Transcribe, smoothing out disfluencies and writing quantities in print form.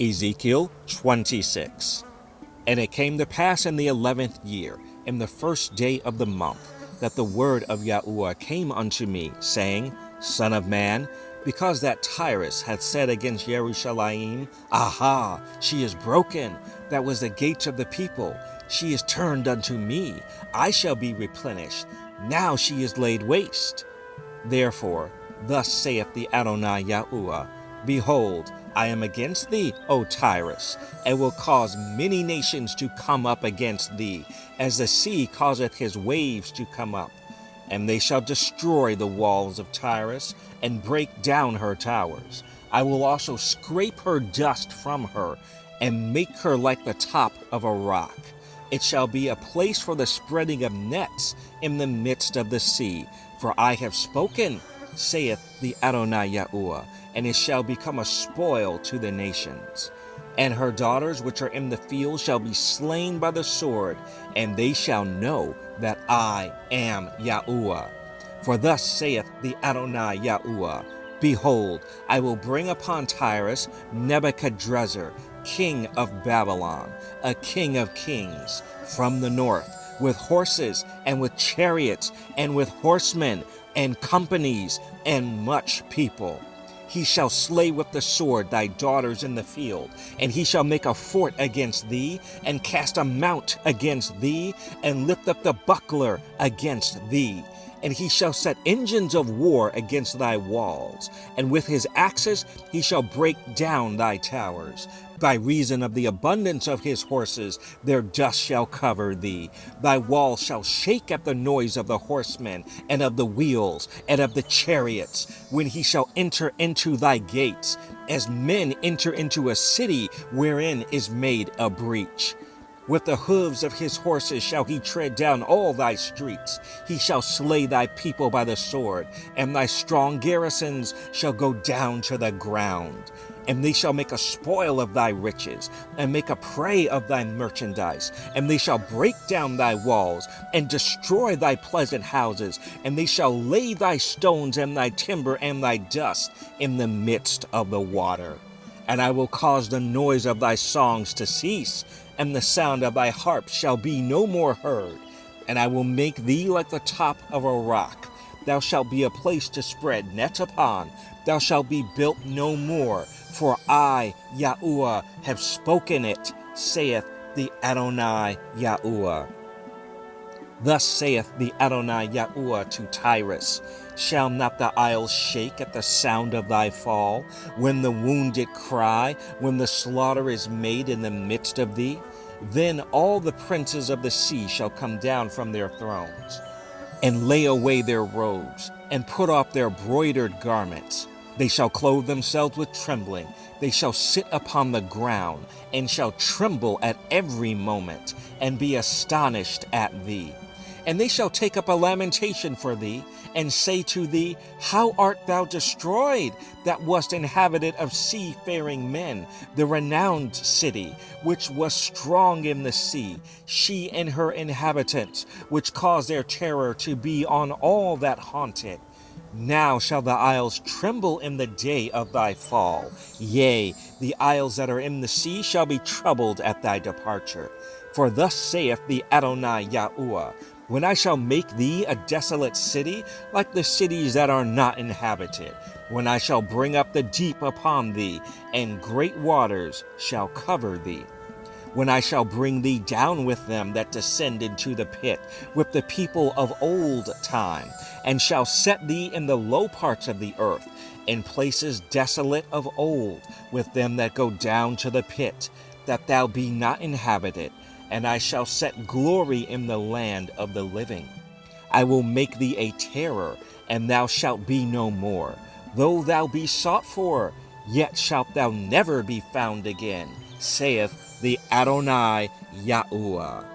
Ezekiel 26. And it came to pass in the 11th year, in the first day of the month, that the word of Yahuwah came unto me, saying, Son of man, because that Tyrus hath said against Jerusalem, Aha, she is broken, that was the gates of the people, she is turned unto me, I shall be replenished, now she is laid waste. Therefore, thus saith the Adonai Yahuwah, Behold, I am against thee, O Tyrus, and will cause many nations to come up against thee, as the sea causeth his waves to come up. And they shall destroy the walls of Tyrus, and break down her towers. I will also scrape her dust from her, and make her like the top of a rock. It shall be a place for the spreading of nets in the midst of the sea. For I have spoken, saith the Adonai Yahuwah, and it shall become a spoil to the nations. And her daughters which are in the field shall be slain by the sword, and they shall know that I am Yahuwah. For thus saith the Adonai Yahuwah, Behold, I will bring upon Tyrus Nebuchadrezzar, king of Babylon, a king of kings, from the north, with horses, and with chariots, and with horsemen, and companies, and much people. He shall slay with the sword thy daughters in the field, and he shall make a fort against thee, and cast a mount against thee, and lift up the buckler against thee. And he shall set engines of war against thy walls, and with his axes he shall break down thy towers. By reason of the abundance of his horses, their dust shall cover thee. Thy walls shall shake at the noise of the horsemen, and of the wheels, and of the chariots, when he shall enter into thy gates, as men enter into a city wherein is made a breach. With the hooves of his horses shall he tread down all thy streets. He shall slay thy people by the sword, and thy strong garrisons shall go down to the ground. And they shall make a spoil of thy riches, and make a prey of thy merchandise. And they shall break down thy walls, and destroy thy pleasant houses. And they shall lay thy stones and thy timber and thy dust in the midst of the water. And I will cause the noise of thy songs to cease, and the sound of thy harp shall be no more heard. And I will make thee like the top of a rock. Thou shalt be a place to spread nets upon. Thou shalt be built no more. For I, Yahuwah, have spoken it, saith the Adonai Yahuwah. Thus saith the Adonai Yahuwah to Tyrus, Shall not the isles shake at the sound of thy fall, when the wounded cry, when the slaughter is made in the midst of thee? Then all the princes of the sea shall come down from their thrones, and lay away their robes, and put off their broidered garments. They shall clothe themselves with trembling. They shall sit upon the ground, and shall tremble at every moment, and be astonished at thee. And they shall take up a lamentation for thee, and say to thee, How art thou destroyed, that wast inhabited of seafaring men, the renowned city, which was strong in the sea, she and her inhabitants, which caused their terror to be on all that haunt it. Now shall the isles tremble in the day of thy fall. Yea, the isles that are in the sea shall be troubled at thy departure. For thus saith the Adonai Yahuwah, When I shall make thee a desolate city, like the cities that are not inhabited, when I shall bring up the deep upon thee, and great waters shall cover thee. When I shall bring thee down with them that descend into the pit, with the people of old time, and shall set thee in the low parts of the earth, in places desolate of old, with them that go down to the pit, that thou be not inhabited, and I shall set glory in the land of the living. I will make thee a terror, and thou shalt be no more. Though thou be sought for, yet shalt thou never be found again, saith the Adonai Yahuwah.